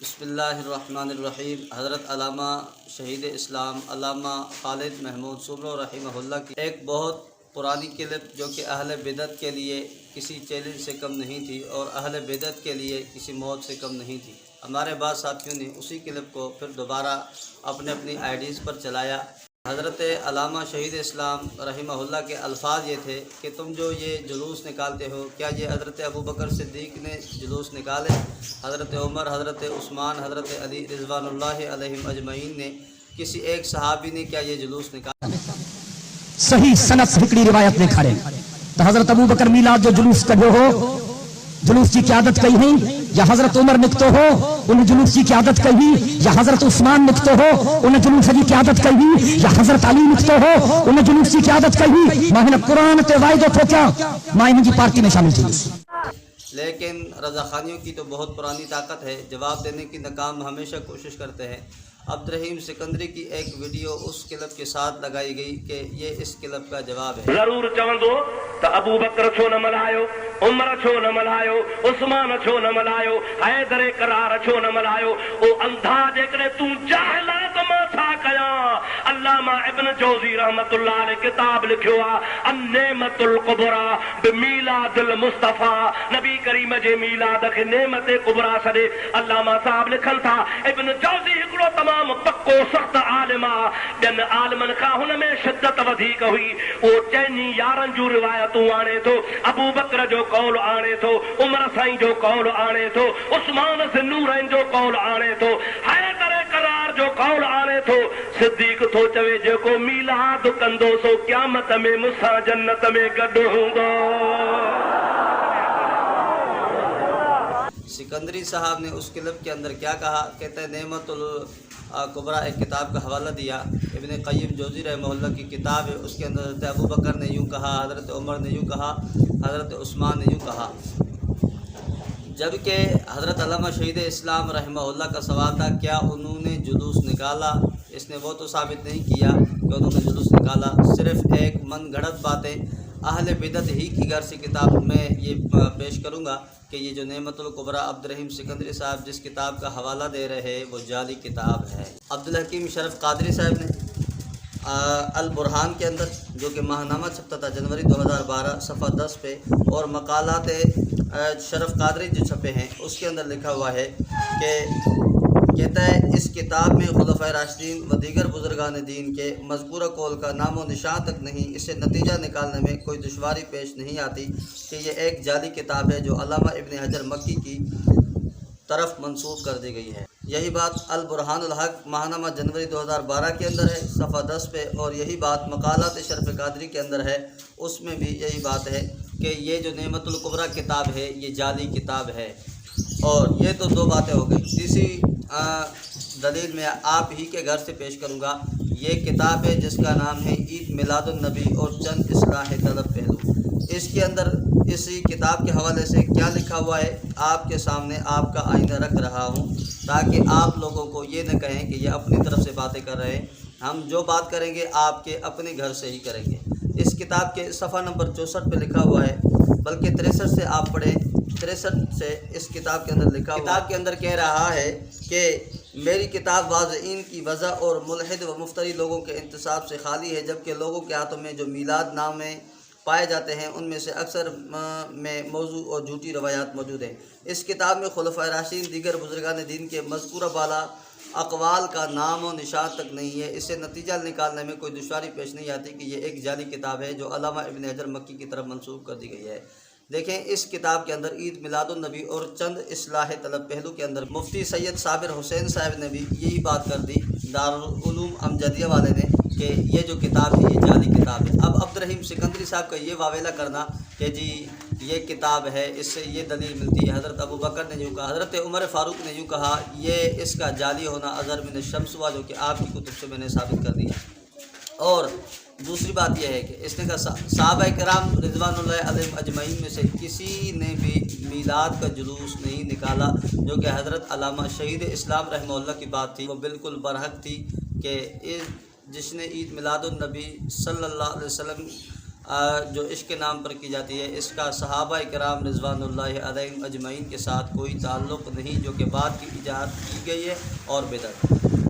بسم اللہ الرحمن الرحیم۔ حضرت علامہ شہید اسلام علامہ خالد محمود سبرو رحمہ اللہ کی ایک بہت پرانی کلپ جو کہ اہل بدعت کے لیے کسی چیلنج سے کم نہیں تھی اور اہل بدعت کے لیے کسی موت سے کم نہیں تھی۔ ہمارے بعض ساتھیوں نے اسی کلپ کو پھر دوبارہ اپنی آئی ڈیز پر چلایا۔ حضرت علامہ شہید اسلام رحمہ اللہ کے الفاظ یہ تھے کہ تم جو یہ جلوس نکالتے ہو، کیا یہ حضرت ابوبکر صدیق نے جلوس نکالے؟ حضرت عمر، حضرت عثمان، حضرت علی رضوان اللہ علیہم اجمعین نے، کسی ایک صحابی نے کیا یہ جلوس نکالا؟ صحیح سند ہکڑی روایت نے کھڑے تو حضرت ابوبکر میلاد جو جلوس کڈو ہو، جلوس کی قیادت کئی ہیں، یا حضرت عمر نکتو ہو انہیں جلوس کی قیادت کئی، یا حضرت عثمان نکتو ہو انہیں جلوس کی قیادت کئی، یا حضرت علی نکتو ہو انہیں جلوس کی قیادت کئی۔ ماہن قرآن تے وائدو تھو کیا ماہن کی پارٹی میں شامل جلوس۔ لیکن رضا خانیوں کی تو بہت پرانی طاقت ہے، جواب دینے کی ناکام ہمیشہ کوشش کرتے ہیں۔ عبدالرحیم سکندری کی ایک ویڈیو اس کلپ کے ساتھ لگائی گئی کہ یہ اس کلپ کا جواب ہے۔ ضرور چوندو تو ابو بکر چھو نہ ملایو، عمر چھو نہ ملایو، عثمان چھو نہ ملایو، حیدر کرار چھو نہ ملایو، او اندھا جیکڑے تو جاہلا تو ما تھا کیا۔ علامہ ابن جوزی رحمت اللہ علیہ کتاب لکھو النعمت القبرى بمیلاد المصطفیٰ، نبی کریم جے میلاد کے نعمت قبرا سدے علامہ صاحب لکھن تھا۔ ابن جوزی ہکڑو تمام پکو سخت عالمہ، جن عالمن کا ہن میں شدت ودھیک ہوئی، وہ چینی یارن جو روایتوں آنے تو، ابو بکر جو قول آنے تو، عمر سائیں جو قول آنے تو، عثمان ذنورین جو قول آنے تو، حیدر کرار جو قول آنے تو، صدیق تو چوے جو کو میلاد کندو سو قیامت میں مسا جنت میں گڈ ہوں گا۔ سکندری صاحب نے اس کلپ کے اندر کیا کہا؟ کہتے ہیں نعمت القبرى ایک کتاب کا حوالہ دیا، ابن قیم جوزی رحمہ اللہ کی کتاب ہے، اس کے اندر حضرت ابوبکر نے یوں کہا، حضرت عمر نے یوں کہا، حضرت عثمان نے یوں کہا۔ جبکہ حضرت علامہ شہید اسلام رحمہ اللہ کا سوال تھا کیا انہوں نے جلوس نکالا؟ اس نے وہ تو ثابت نہیں کیا کہ انہوں نے جلوس نکالا، صرف ایک من گھڑت باتیں اہل بدعت ہی کی غرض سے کتاب میں یہ پیش کروں گا کہ یہ جو نعمت القبرى عبدالرحیم سکندری صاحب جس کتاب کا حوالہ دے رہے ہیں وہ جعلی کتاب ہے۔ عبدالحکیم شرف قادری صاحب نے البرہان کے اندر جو کہ ماہنامہ چھپتا تھا جنوری 2012 صفحہ 10 پہ، اور مقالات شرف قادری جو چھپے ہیں اس کے اندر لکھا ہوا ہے کہ کہتا ہے اس کتاب میں خلفائے راشدین و دیگر بزرگان دین کے مذکورہ قول کا نام و نشان تک نہیں، اسے نتیجہ نکالنے میں کوئی دشواری پیش نہیں آتی کہ یہ ایک جعلی کتاب ہے جو علامہ ابن حجر مکی کی طرف منسوب کر دی گئی ہے۔ یہی بات البرہان الحق ماہنامہ جنوری 2012 کے اندر ہے صفحہ 10 پہ، اور یہی بات مقالات شرف قادری کے اندر ہے، اس میں بھی یہی بات ہے کہ یہ جو نعمت القبرى کتاب ہے یہ جعلی کتاب ہے۔ اور یہ تو دو باتیں ہو گئی، تیسری دلیل میں آپ ہی کے گھر سے پیش کروں گا۔ یہ کتاب ہے جس کا نام ہے عید میلاد النبی اور چند اصلاح طلب پہلو۔ اس کے اندر اسی کتاب کے حوالے سے کیا لکھا ہوا ہے آپ کے سامنے آپ کا آئینہ رکھ رہا ہوں تاکہ آپ لوگوں کو یہ نہ کہیں کہ یہ اپنی طرف سے باتیں کر رہے ہیں، ہم جو بات کریں گے آپ کے اپنے گھر سے ہی کریں گے۔ اس کتاب کے صفحہ نمبر 64 پہ لکھا ہوا ہے، بلکہ 63 سے آپ پڑھیں، 63 سے اس کتاب کے اندر لکھا ہوا، کتاب کے اندر کہہ رہا ہے کہ میری کتاب واضعین کی وضع اور ملحد و مفتری لوگوں کے انتصاب سے خالی ہے، جبکہ لوگوں کے ہاتھوں میں جو میلاد نامے پائے جاتے ہیں ان میں سے اکثر میں موضوع اور جھوٹی روایات موجود ہیں۔ اس کتاب میں خلفائے راشدین دیگر بزرگان دین کے مذکورہ بالا اقوال کا نام و نشان تک نہیں ہے، اس سے نتیجہ نکالنے میں کوئی دشواری پیش نہیں آتی کہ یہ ایک جعلی کتاب ہے جو علامہ ابن حجر مکی کی طرف منسوب کر دی گئی ہے۔ دیکھیں اس کتاب کے اندر عید میلاد النبی اور چند اصلاح طلب پہلو کے اندر مفتی سید صابر حسین صاحب نے بھی یہی بات کر دی دارالعلوم امجدیہ والے نے کہ یہ جو کتاب ہے یہ جعلی کتاب ہے۔ اب عبدالرحیم سکندری صاحب کا یہ واویلا کرنا کہ جی یہ کتاب ہے، اس سے یہ دلیل ملتی ہے، حضرت ابوبکر نے یوں کہا، حضرت عمر فاروق نے یوں کہا، یہ اس کا جعلی ہونا اظہر من الشمس ہوا جو کہ آپ کی کتب سے میں نے ثابت کر دیا۔ اور دوسری بات یہ ہے کہ اس نے کہا صحابہ کرام رضوان اللہ علیہم اجمعین میں سے کسی نے بھی میلاد کا جلوس نہیں نکالا، جو کہ حضرت علامہ شہید اسلام رحمہ اللہ کی بات تھی، وہ بالکل برحق تھی کہ جس نے عید میلاد النبی صلی اللہ علیہ وسلم جو عشق کے نام پر کی جاتی ہے، اس کا صحابہ کرام رضوان اللہ علیہم اجمعین کے ساتھ کوئی تعلق نہیں، جو کہ بعد کی ایجاد کی گئی ہے اور بدعت ہے۔